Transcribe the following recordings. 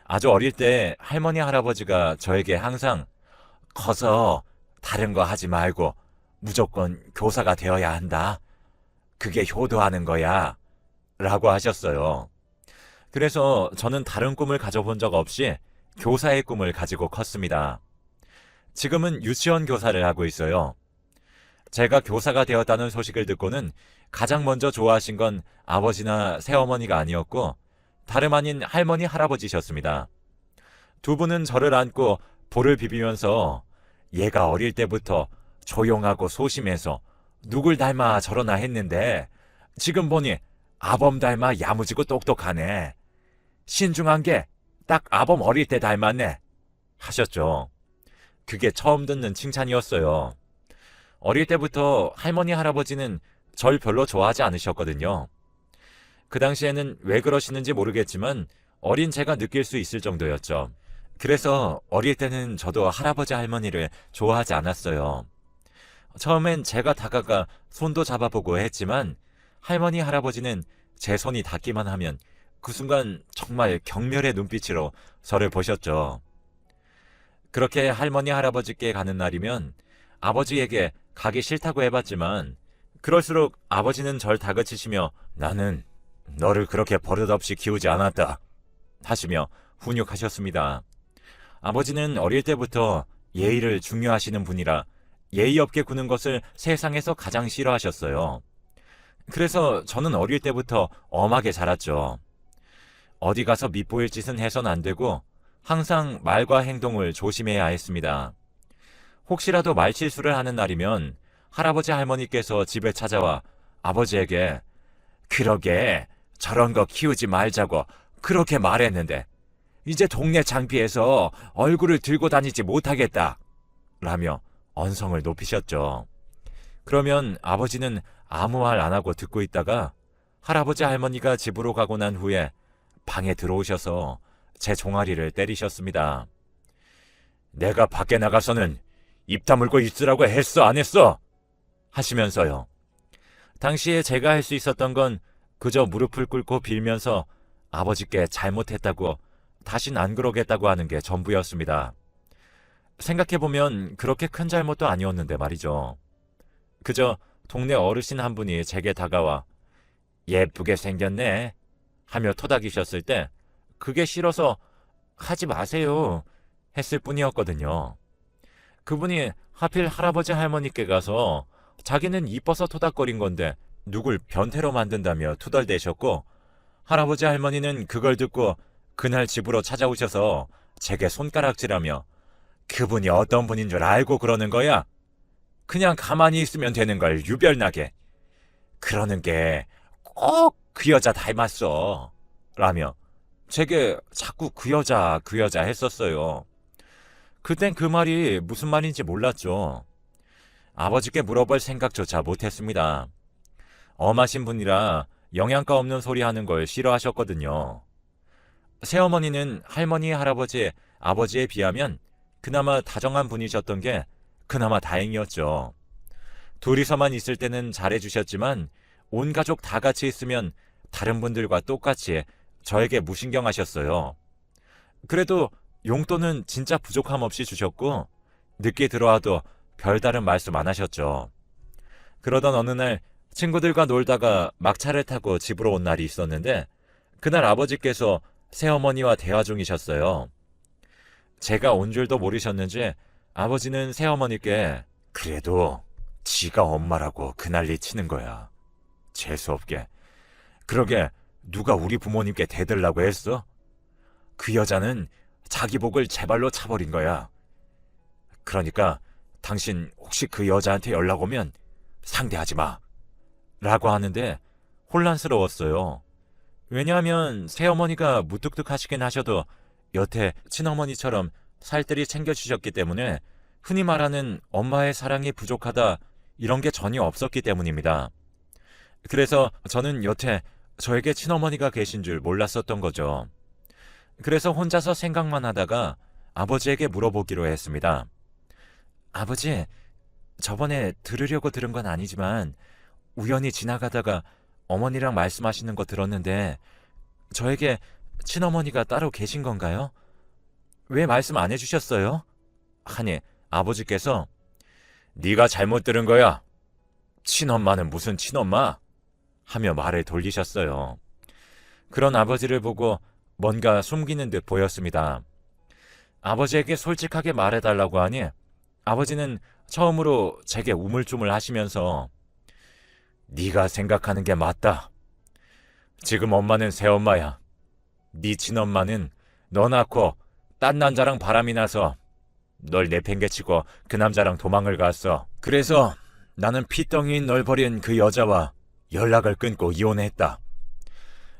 아주 어릴 때 할머니 할아버지가 저에게 항상 커서 다른 거 하지 말고 무조건 교사가 되어야 한다. 그게 효도하는 거야. 라고 하셨어요. 그래서 저는 다른 꿈을 가져본 적 없이 교사의 꿈을 가지고 컸습니다. 지금은 유치원 교사를 하고 있어요. 제가 교사가 되었다는 소식을 듣고는 가장 먼저 좋아하신 건 아버지나 새어머니가 아니었고 다름 아닌 할머니 할아버지셨습니다. 두 분은 저를 안고 볼을 비비면서 얘가 어릴 때부터 조용하고 소심해서 누굴 닮아 저러나 했는데 지금 보니 아범 닮아 야무지고 똑똑하네. 신중한 게 딱 아범 어릴 때 닮았네. 하셨죠. 그게 처음 듣는 칭찬이었어요. 어릴 때부터 할머니 할아버지는 절 별로 좋아하지 않으셨거든요. 그 당시에는 왜 그러시는지 모르겠지만 어린 제가 느낄 수 있을 정도였죠. 그래서 어릴 때는 저도 할아버지 할머니를 좋아하지 않았어요. 처음엔 제가 다가가 손도 잡아보고 했지만 할머니 할아버지는 제 손이 닿기만 하면 그 순간 정말 경멸의 눈빛으로 저를 보셨죠. 그렇게 할머니 할아버지께 가는 날이면 아버지에게 가기 싫다고 해봤지만 그럴수록 아버지는 절 다그치시며 나는 너를 그렇게 버릇없이 키우지 않았다 하시며 훈육하셨습니다. 아버지는 어릴 때부터 예의를 중요하시는 분이라 예의 없게 구는 것을 세상에서 가장 싫어하셨어요. 그래서 저는 어릴 때부터 엄하게 자랐죠. 어디 가서 밉보일 짓은 해선 안 되고 항상 말과 행동을 조심해야 했습니다. 혹시라도 말실수를 하는 날이면 할아버지 할머니께서 집에 찾아와 아버지에게 그러게 저런 거 키우지 말자고 그렇게 말했는데 이제 동네 창피해서 얼굴을 들고 다니지 못하겠다 라며 언성을 높이셨죠. 그러면 아버지는 아무 말 안 하고 듣고 있다가 할아버지 할머니가 집으로 가고 난 후에 방에 들어오셔서 제 종아리를 때리셨습니다. 내가 밖에 나가서는 입 다물고 있으라고 했어 안 했어? 하시면서요. 당시에 제가 할 수 있었던 건 그저 무릎을 꿇고 빌면서 아버지께 잘못했다고 다신 안 그러겠다고 하는 게 전부였습니다. 생각해보면 그렇게 큰 잘못도 아니었는데 말이죠. 그저 동네 어르신 한 분이 제게 다가와 예쁘게 생겼네 하며 토닥이셨을 때 그게 싫어서 하지 마세요 했을 뿐이었거든요. 그분이 하필 할아버지 할머니께 가서 자기는 이뻐서 토닥거린 건데 누굴 변태로 만든다며 투덜대셨고 할아버지 할머니는 그걸 듣고 그날 집으로 찾아오셔서 제게 손가락질하며 그분이 어떤 분인 줄 알고 그러는 거야? 그냥 가만히 있으면 되는 걸 유별나게. 그러는 게 꼭 그 여자 닮았어. 라며 제게 자꾸 그 여자 했었어요. 그땐 그 말이 무슨 말인지 몰랐죠. 아버지께 물어볼 생각조차 못했습니다. 엄하신 분이라 영양가 없는 소리 하는 걸 싫어하셨거든요. 새어머니는 할머니, 할아버지, 아버지에 비하면 그나마 다정한 분이셨던 게 그나마 다행이었죠. 둘이서만 있을 때는 잘해주셨지만 온 가족 다 같이 있으면 다른 분들과 똑같이 저에게 무신경하셨어요. 그래도 용돈은 진짜 부족함 없이 주셨고 늦게 들어와도 별다른 말씀 안 하셨죠. 그러던 어느 날 친구들과 놀다가 막차를 타고 집으로 온 날이 있었는데 그날 아버지께서 새어머니와 대화 중이셨어요. 제가 온 줄도 모르셨는지 아버지는 새어머니께 그래도 지가 엄마라고 그 난리 치는 거야. 재수없게. 그러게 누가 우리 부모님께 대들라고 했어? 그 여자는 자기 복을 제 발로 차버린 거야. 그러니까 당신 혹시 그 여자한테 연락 오면 상대하지 마. 라고 하는데 혼란스러웠어요. 왜냐하면 새어머니가 무뚝뚝하시긴 하셔도 여태 친어머니처럼 살뜰히 챙겨주셨기 때문에 흔히 말하는 엄마의 사랑이 부족하다 이런 게 전혀 없었기 때문입니다. 그래서 저는 여태 저에게 친어머니가 계신 줄 몰랐었던 거죠. 그래서 혼자서 생각만 하다가 아버지에게 물어보기로 했습니다. 아버지, 저번에 들으려고 들은 건 아니지만 우연히 지나가다가 어머니랑 말씀하시는 거 들었는데 저에게 친어머니가 따로 계신 건가요? 왜 말씀 안 해주셨어요? 하니 아버지께서 네가 잘못 들은 거야. 친엄마는 무슨 친엄마? 하며 말을 돌리셨어요. 그런 아버지를 보고 뭔가 숨기는 듯 보였습니다. 아버지에게 솔직하게 말해달라고 하니 아버지는 처음으로 제게 우물쭈물 하시면서 네가 생각하는 게 맞다. 지금 엄마는 새엄마야. 네 친엄마는 너 낳고 딴 남자랑 바람이 나서 널 내팽개치고 그 남자랑 도망을 갔어. 그래서 나는 피덩이인 널 버린 그 여자와 연락을 끊고 이혼했다.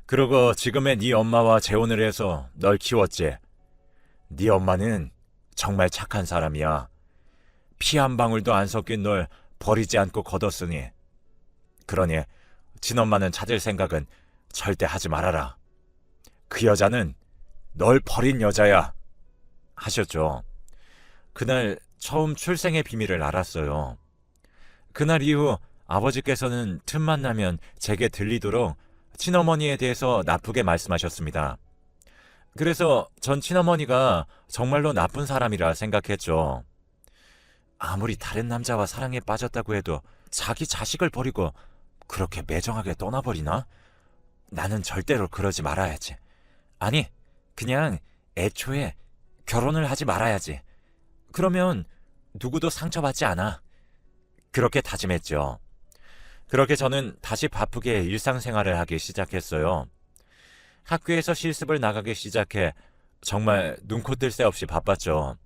그러고 지금의 네 엄마와 재혼을 해서 널 키웠지. 네 엄마는 정말 착한 사람이야. 피 한 방울도 안 섞인 널 버리지 않고 거뒀으니. 그러니 친엄마는 찾을 생각은 절대 하지 말아라. 그 여자는 널 버린 여자야. 하셨죠. 그날 처음 출생의 비밀을 알았어요. 그날 이후 아버지께서는 틈만 나면 제게 들리도록 친어머니에 대해서 나쁘게 말씀하셨습니다. 그래서 전 친어머니가 정말로 나쁜 사람이라 생각했죠. 아무리 다른 남자와 사랑에 빠졌다고 해도 자기 자식을 버리고 그렇게 매정하게 떠나버리나? 나는 절대로 그러지 말아야지. 아니, 그냥 애초에 결혼을 하지 말아야지. 그러면 누구도 상처받지 않아. 그렇게 다짐했죠. 그렇게 저는 다시 바쁘게 일상생활을 하기 시작했어요. 학교에서 실습을 나가기 시작해 정말 눈코 뜰 새 없이 바빴죠.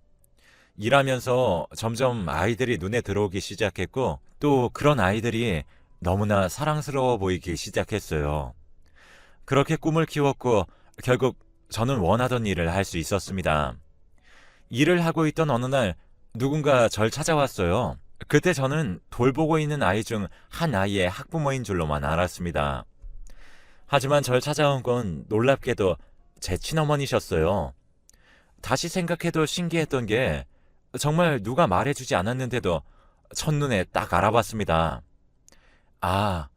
일하면서 점점 아이들이 눈에 들어오기 시작했고 또 그런 아이들이 너무나 사랑스러워 보이기 시작했어요. 그렇게 꿈을 키웠고 결국 저는 원하던 일을 할 수 있었습니다. 일을 하고 있던 어느 날 누군가 절 찾아왔어요. 그때 저는 돌보고 있는 아이 중 한 아이의 학부모인 줄로만 알았습니다. 하지만 절 찾아온 건 놀랍게도 제 친어머니셨어요. 다시 생각해도 신기했던 게 정말 누가 말해주지 않았는데도 첫눈에 딱 알아봤습니다. 아,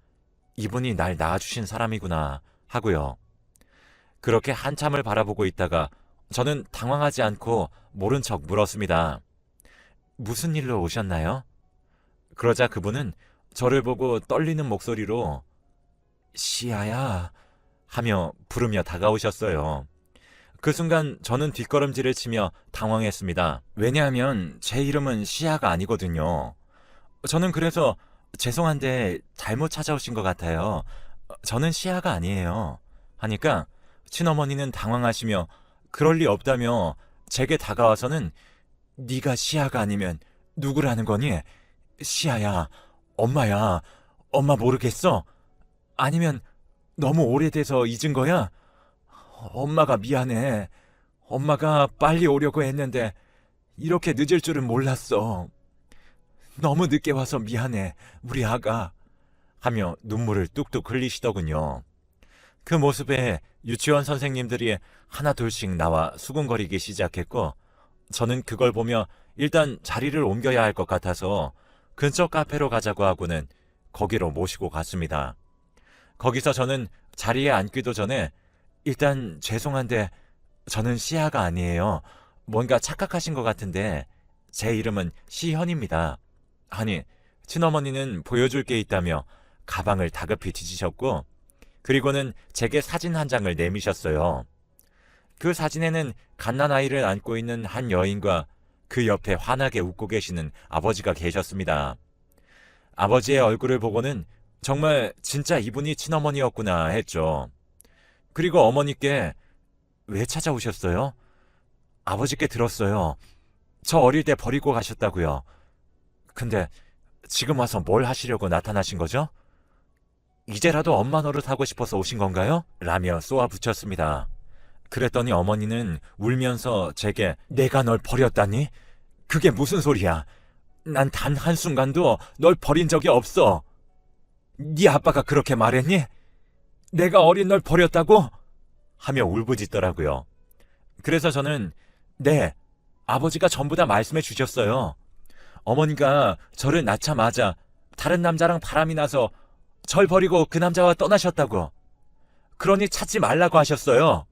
이분이 날 낳아주신 사람이구나 하고요. 그렇게 한참을 바라보고 있다가 저는 당황하지 않고 모른 척 물었습니다. 무슨 일로 오셨나요? 그러자 그분은 저를 보고 떨리는 목소리로 시아야 하며 부르며 다가오셨어요. 그 순간 저는 뒷걸음질을 치며 당황했습니다. 왜냐하면 제 이름은 시아가 아니거든요. 저는 그래서 죄송한데 잘못 찾아오신 것 같아요. 저는 시아가 아니에요. 하니까 친어머니는 당황하시며 그럴 리 없다며 제게 다가와서는 네가 시아가 아니면 누구라는 거니? 시아야, 엄마야, 엄마 모르겠어? 아니면 너무 오래돼서 잊은 거야? 엄마가 미안해. 엄마가 빨리 오려고 했는데 이렇게 늦을 줄은 몰랐어. 너무 늦게 와서 미안해, 우리 아가. 하며 눈물을 뚝뚝 흘리시더군요. 그 모습에 유치원 선생님들이 하나 둘씩 나와 수군거리기 시작했고 저는 그걸 보며 일단 자리를 옮겨야 할 것 같아서 근처 카페로 가자고 하고는 거기로 모시고 갔습니다. 거기서 저는 자리에 앉기도 전에 일단 죄송한데 저는 시아가 아니에요. 뭔가 착각하신 것 같은데 제 이름은 시현입니다. 하니 친어머니는 보여줄 게 있다며 가방을 다급히 뒤지셨고 그리고는 제게 사진 한 장을 내미셨어요. 그 사진에는 갓난아이를 안고 있는 한 여인과 그 옆에 환하게 웃고 계시는 아버지가 계셨습니다. 아버지의 얼굴을 보고는 정말 진짜 이분이 친어머니였구나 했죠. 그리고 어머니께 왜 찾아오셨어요? 아버지께 들었어요. 저 어릴 때 버리고 가셨다고요. 근데 지금 와서 뭘 하시려고 나타나신 거죠? 이제라도 엄마 노릇 하고 싶어서 오신 건가요? 라며 쏘아붙였습니다. 그랬더니 어머니는 울면서 제게 내가 널 버렸다니? 그게 무슨 소리야? 난 단 한순간도 널 버린 적이 없어. 네 아빠가 그렇게 말했니? 내가 어린 널 버렸다고? 하며 울부짖더라고요. 그래서 저는 네, 아버지가 전부 다 말씀해 주셨어요. 어머니가 저를 낳자마자 다른 남자랑 바람이 나서 절 버리고 그 남자와 떠나셨다고. 그러니 찾지 말라고 하셨어요.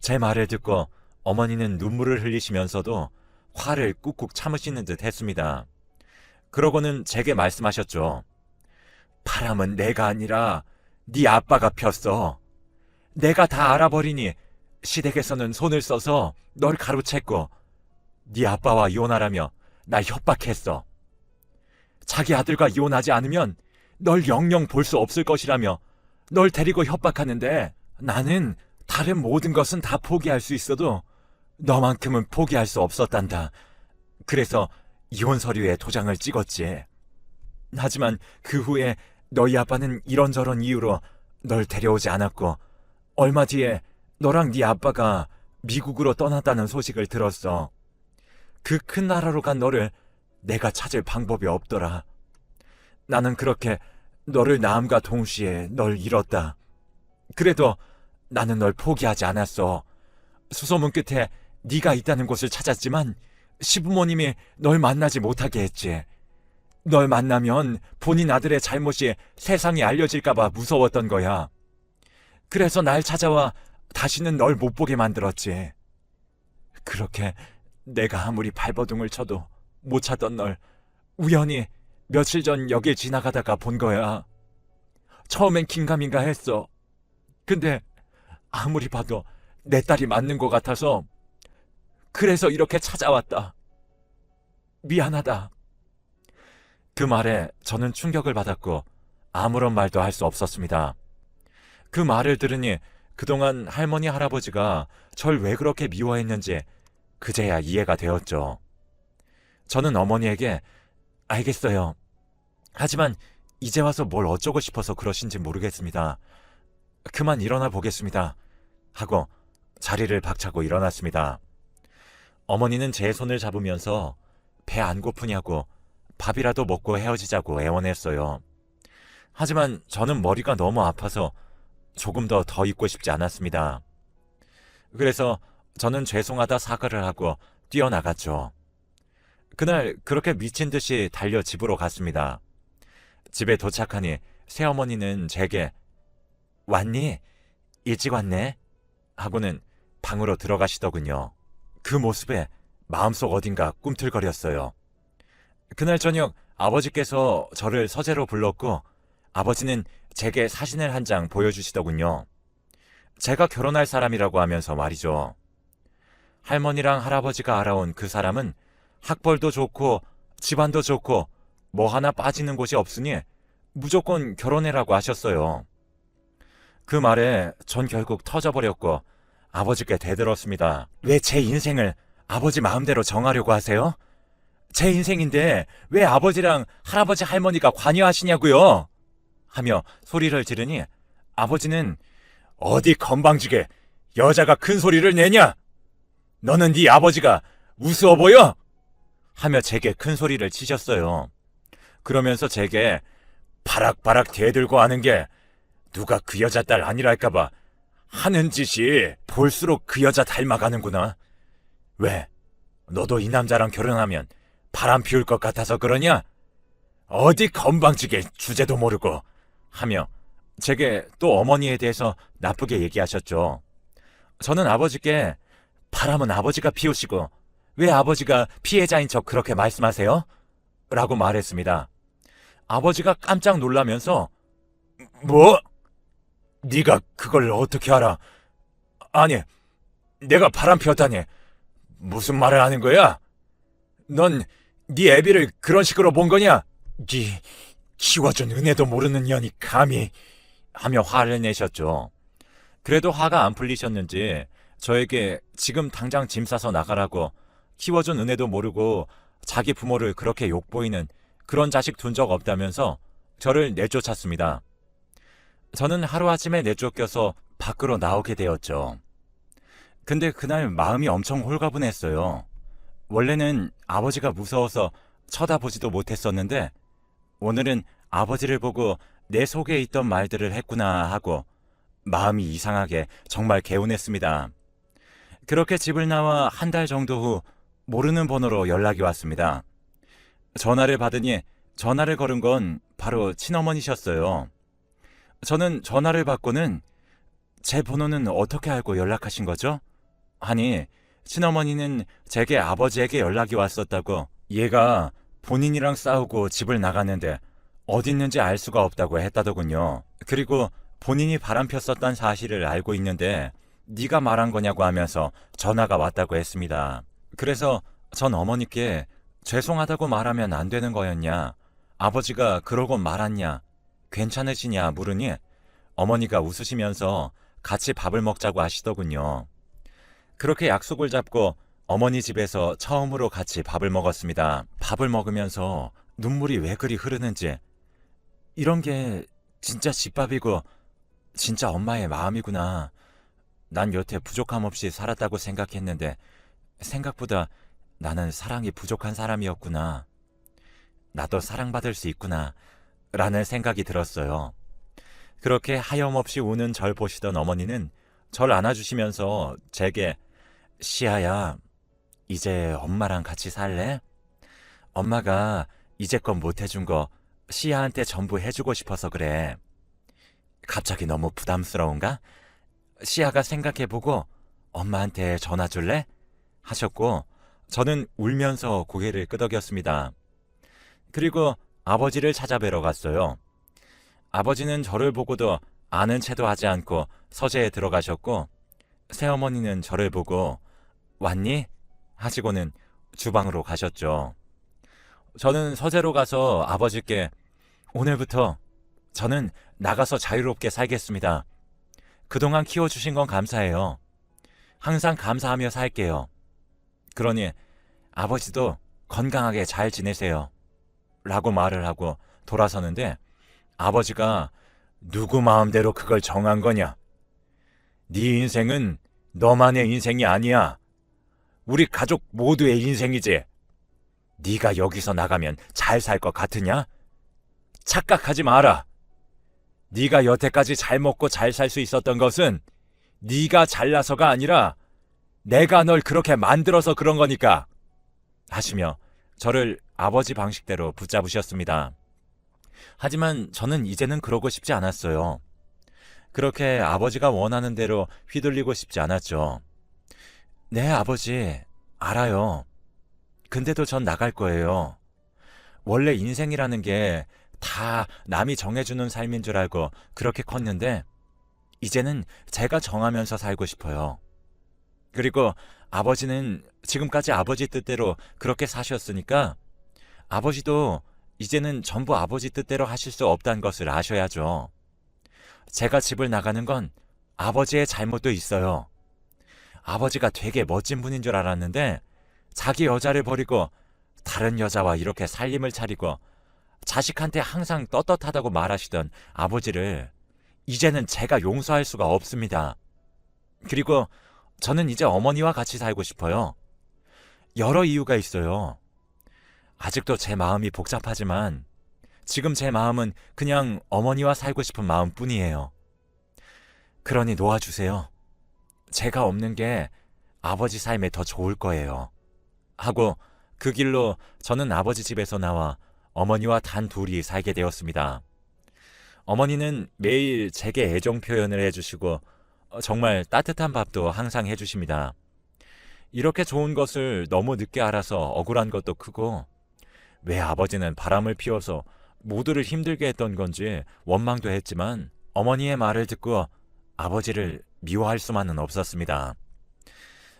제 말을 듣고 어머니는 눈물을 흘리시면서도 화를 꾹꾹 참으시는 듯 했습니다. 그러고는 제게 말씀하셨죠. 바람은 내가 아니라 네 아빠가 폈어. 내가 다 알아버리니 시댁에서는 손을 써서 널 가로챘고 네 아빠와 이혼하라며 날 협박했어. 자기 아들과 이혼하지 않으면 널 영영 볼 수 없을 것이라며 널 데리고 협박하는데 나는 다른 모든 것은 다 포기할 수 있어도 너만큼은 포기할 수 없었단다. 그래서 이혼 서류에 도장을 찍었지. 하지만 그 후에 너희 아빠는 이런저런 이유로 널 데려오지 않았고 얼마 뒤에 너랑 네 아빠가 미국으로 떠났다는 소식을 들었어. 그 큰 나라로 간 너를 내가 찾을 방법이 없더라. 나는 그렇게 너를 낳음과 동시에 널 잃었다. 그래도 나는 널 포기하지 않았어. 수소문 끝에 네가 있다는 곳을 찾았지만 시부모님이 널 만나지 못하게 했지. 널 만나면 본인 아들의 잘못이 세상에 알려질까봐 무서웠던 거야. 그래서 날 찾아와 다시는 널 못 보게 만들었지. 그렇게 내가 아무리 발버둥을 쳐도 못 찾던 널 우연히 며칠 전 여길 지나가다가 본 거야. 처음엔 긴가민가 했어. 근데 아무리 봐도 내 딸이 맞는 것 같아서 그래서 이렇게 찾아왔다. 미안하다. 그 말에 저는 충격을 받았고 아무런 말도 할 수 없었습니다. 그 말을 들으니 그동안 할머니 할아버지가 절 왜 그렇게 미워했는지 그제야 이해가 되었죠. 저는 어머니에게 알겠어요. 하지만 이제 와서 뭘 어쩌고 싶어서 그러신지 모르겠습니다. 그만 일어나 보겠습니다. 하고 자리를 박차고 일어났습니다. 어머니는 제 손을 잡으면서 배 안 고프냐고 밥이라도 먹고 헤어지자고 애원했어요. 하지만 저는 머리가 너무 아파서 조금 더 있고 싶지 않았습니다. 그래서 저는 죄송하다 사과를 하고 뛰어나갔죠. 그날 그렇게 미친 듯이 달려 집으로 갔습니다. 집에 도착하니 새어머니는 제게 왔니? 일찍 왔네? 하고는 방으로 들어가시더군요. 그 모습에 마음속 어딘가 꿈틀거렸어요. 그날 저녁 아버지께서 저를 서재로 불렀고 아버지는 제게 사진을 한 장 보여주시더군요. 제가 결혼할 사람이라고 하면서 말이죠. 할머니랑 할아버지가 알아온 그 사람은 학벌도 좋고 집안도 좋고 뭐 하나 빠지는 곳이 없으니 무조건 결혼해라고 하셨어요. 그 말에 전 결국 터져버렸고 아버지께 대들었습니다. 왜 제 인생을 아버지 마음대로 정하려고 하세요? 제 인생인데 왜 아버지랑 할아버지 할머니가 관여하시냐고요? 하며 소리를 지르니 아버지는 어디 건방지게 여자가 큰 소리를 내냐? 너는 네 아버지가 우스워 보여? 하며 제게 큰 소리를 치셨어요. 그러면서 제게 바락바락 대들고 하는 게 누가 그 여자 딸 아니랄까봐 하는 짓이 볼수록 그 여자 닮아가는구나. 왜? 너도 이 남자랑 결혼하면 바람 피울 것 같아서 그러냐? 어디 건방지게 주제도 모르고 하며 제게 또 어머니에 대해서 나쁘게 얘기하셨죠. 저는 아버지께 바람은 아버지가 피우시고 왜 아버지가 피해자인 척 그렇게 말씀하세요? 라고 말했습니다. 아버지가 깜짝 놀라면서 뭐? 네가 그걸 어떻게 알아? 아니, 내가 바람 피웠다니 무슨 말을 하는 거야? 넌 네 애비를 그런 식으로 본 거냐? 네 키워준 은혜도 모르는 년이 감히 하며 화를 내셨죠. 그래도 화가 안 풀리셨는지 저에게 지금 당장 짐 싸서 나가라고 키워준 은혜도 모르고 자기 부모를 그렇게 욕보이는 그런 자식 둔 적 없다면서 저를 내쫓았습니다. 저는 하루아침에 내쫓겨서 밖으로 나오게 되었죠. 근데 그날 마음이 엄청 홀가분했어요. 원래는 아버지가 무서워서 쳐다보지도 못했었는데 오늘은 아버지를 보고 내 속에 있던 말들을 했구나 하고 마음이 이상하게 정말 개운했습니다. 그렇게 집을 나와 한 달 정도 후 모르는 번호로 연락이 왔습니다. 전화를 받으니 전화를 걸은 건 바로 친어머니셨어요. 저는 전화를 받고는 제 번호는 어떻게 알고 연락하신 거죠? 아니, 친어머니는 제게 아버지에게 연락이 왔었다고. 얘가 본인이랑 싸우고 집을 나갔는데 어디 있는지 알 수가 없다고 했다더군요. 그리고 본인이 바람 폈었던 사실을 알고 있는데 네가 말한 거냐고 하면서 전화가 왔다고 했습니다. 그래서 전 어머니께 죄송하다고 말하면 안 되는 거였냐, 아버지가 그러고 말았냐, 괜찮으시냐 물으니 어머니가 웃으시면서 같이 밥을 먹자고 하시더군요. 그렇게 약속을 잡고 어머니 집에서 처음으로 같이 밥을 먹었습니다. 밥을 먹으면서 눈물이 왜 그리 흐르는지, 이런 게 진짜 집밥이고 진짜 엄마의 마음이구나. 난 여태 부족함 없이 살았다고 생각했는데 생각보다 나는 사랑이 부족한 사람이었구나. 나도 사랑받을 수 있구나. 라는 생각이 들었어요. 그렇게 하염없이 우는 절 보시던 어머니는 절 안아주시면서 제게 시아야, 이제 엄마랑 같이 살래? 엄마가 이제껏 못해준 거 시아한테 전부 해주고 싶어서 그래. 갑자기 너무 부담스러운가? 시아가 생각해보고 엄마한테 전화 줄래? 하셨고 저는 울면서 고개를 끄덕였습니다. 그리고 아버지를 찾아뵈러 갔어요. 아버지는 저를 보고도 아는 체도 하지 않고 서재에 들어가셨고 새어머니는 저를 보고 왔니? 하시고는 주방으로 가셨죠. 저는 서재로 가서 아버지께 오늘부터 저는 나가서 자유롭게 살겠습니다. 그동안 키워주신 건 감사해요. 항상 감사하며 살게요. 그러니 아버지도 건강하게 잘 지내세요. 라고 말을 하고 돌아서는데 아버지가 누구 마음대로 그걸 정한 거냐? 네 인생은 너만의 인생이 아니야. 우리 가족 모두의 인생이지. 네가 여기서 나가면 잘 살 것 같으냐? 착각하지 마라. 네가 여태까지 잘 먹고 잘 살 수 있었던 것은 네가 잘나서가 아니라 내가 널 그렇게 만들어서 그런 거니까. 하시며 저를 아버지 방식대로 붙잡으셨습니다. 하지만 저는 이제는 그러고 싶지 않았어요. 그렇게 아버지가 원하는 대로 휘둘리고 싶지 않았죠. 네, 아버지, 알아요. 근데도 전 나갈 거예요. 원래 인생이라는 게 다 남이 정해주는 삶인 줄 알고 그렇게 컸는데 이제는 제가 정하면서 살고 싶어요. 그리고 아버지는 지금까지 아버지 뜻대로 그렇게 사셨으니까 아버지도 이제는 전부 아버지 뜻대로 하실 수 없다는 것을 아셔야죠. 제가 집을 나가는 건 아버지의 잘못도 있어요. 아버지가 되게 멋진 분인 줄 알았는데 자기 여자를 버리고 다른 여자와 이렇게 살림을 차리고 자식한테 항상 떳떳하다고 말하시던 아버지를 이제는 제가 용서할 수가 없습니다. 그리고 저는 이제 어머니와 같이 살고 싶어요. 여러 이유가 있어요. 아직도 제 마음이 복잡하지만 지금 제 마음은 그냥 어머니와 살고 싶은 마음뿐이에요. 그러니 놓아주세요. 제가 없는 게 아버지 삶에 더 좋을 거예요. 하고 그 길로 저는 아버지 집에서 나와 어머니와 단 둘이 살게 되었습니다. 어머니는 매일 제게 애정 표현을 해주시고 정말 따뜻한 밥도 항상 해주십니다. 이렇게 좋은 것을 너무 늦게 알아서 억울한 것도 크고 왜 아버지는 바람을 피워서 모두를 힘들게 했던 건지 원망도 했지만 어머니의 말을 듣고 아버지를 미워할 수만은 없었습니다.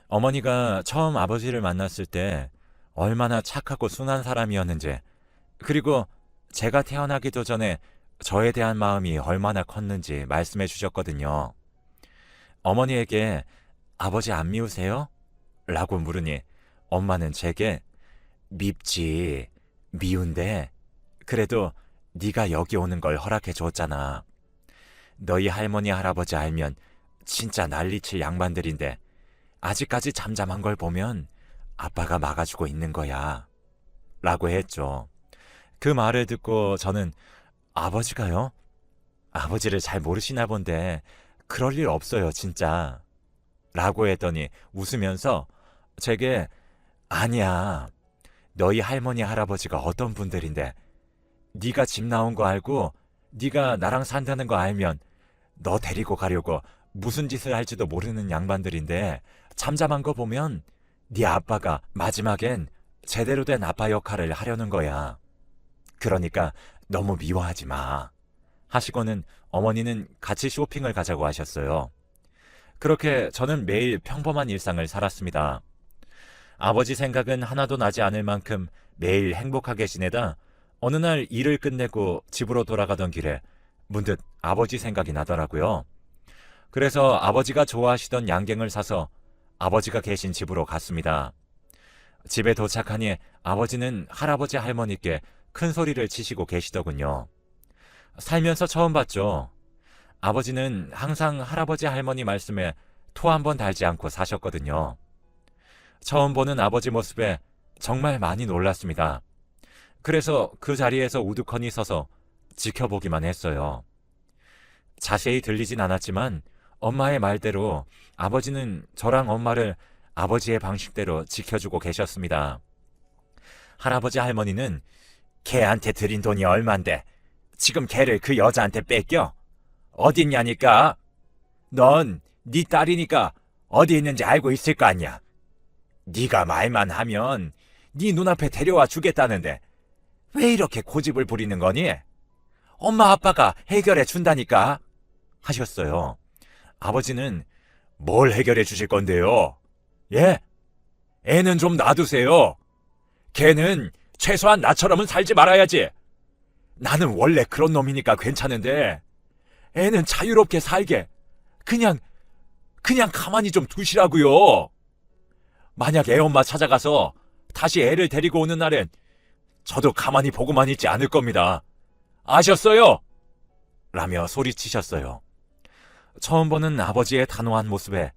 어머니가 처음 아버지를 만났을 때 얼마나 착하고 순한 사람이었는지, 그리고 제가 태어나기도 전에 저에 대한 마음이 얼마나 컸는지 말씀해 주셨거든요. 어머니에게 아버지 안 미우세요? 라고 물으니 엄마는 제게 밉지, 미운데 그래도 네가 여기 오는 걸 허락해 줬잖아. 너희 할머니 할아버지 알면 진짜 난리칠 양반들인데 아직까지 잠잠한 걸 보면 아빠가 막아주고 있는 거야. 라고 했죠. 그 말을 듣고 저는 아버지가요? 아버지를 잘 모르시나 본데 그럴 일 없어요, 진짜. 라고 했더니 웃으면서 제게 아니야. 너희 할머니 할아버지가 어떤 분들인데 네가 집 나온 거 알고 네가 나랑 산다는 거 알면 너 데리고 가려고 무슨 짓을 할지도 모르는 양반들인데 잠잠한 거 보면 네 아빠가 마지막엔 제대로 된 아빠 역할을 하려는 거야. 그러니까 너무 미워하지 마. 하시고는 어머니는 같이 쇼핑을 가자고 하셨어요. 그렇게 저는 매일 평범한 일상을 살았습니다. 아버지 생각은 하나도 나지 않을 만큼 매일 행복하게 지내다 어느 날 일을 끝내고 집으로 돌아가던 길에 문득 아버지 생각이 나더라고요. 그래서 아버지가 좋아하시던 양갱을 사서 아버지가 계신 집으로 갔습니다. 집에 도착하니 아버지는 할아버지 할머니께 큰 소리를 치시고 계시더군요. 살면서 처음 봤죠. 아버지는 항상 할아버지 할머니 말씀에 토 한 번 달지 않고 사셨거든요. 처음 보는 아버지 모습에 정말 많이 놀랐습니다. 그래서 그 자리에서 우두커니 서서 지켜보기만 했어요. 자세히 들리진 않았지만 엄마의 말대로 아버지는 저랑 엄마를 아버지의 방식대로 지켜주고 계셨습니다. 할아버지 할머니는 걔한테 드린 돈이 얼만데 지금 걔를 그 여자한테 뺏겨? 어딨냐니까? 넌 네 딸이니까 어디 있는지 알고 있을 거 아니야. 네가 말만 하면 네 눈앞에 데려와 주겠다는데 왜 이렇게 고집을 부리는 거니? 엄마 아빠가 해결해 준다니까 하셨어요. 아버지는 뭘 해결해 주실 건데요? 예? 애는 좀 놔두세요. 걔는 최소한 나처럼은 살지 말아야지. 나는 원래 그런 놈이니까 괜찮은데 애는 자유롭게 살게 그냥 가만히 좀 두시라고요. 만약 애 엄마 찾아가서 다시 애를 데리고 오는 날엔 저도 가만히 보고만 있지 않을 겁니다. 아셨어요? 라며 소리치셨어요. 처음 보는 아버지의 단호한 모습에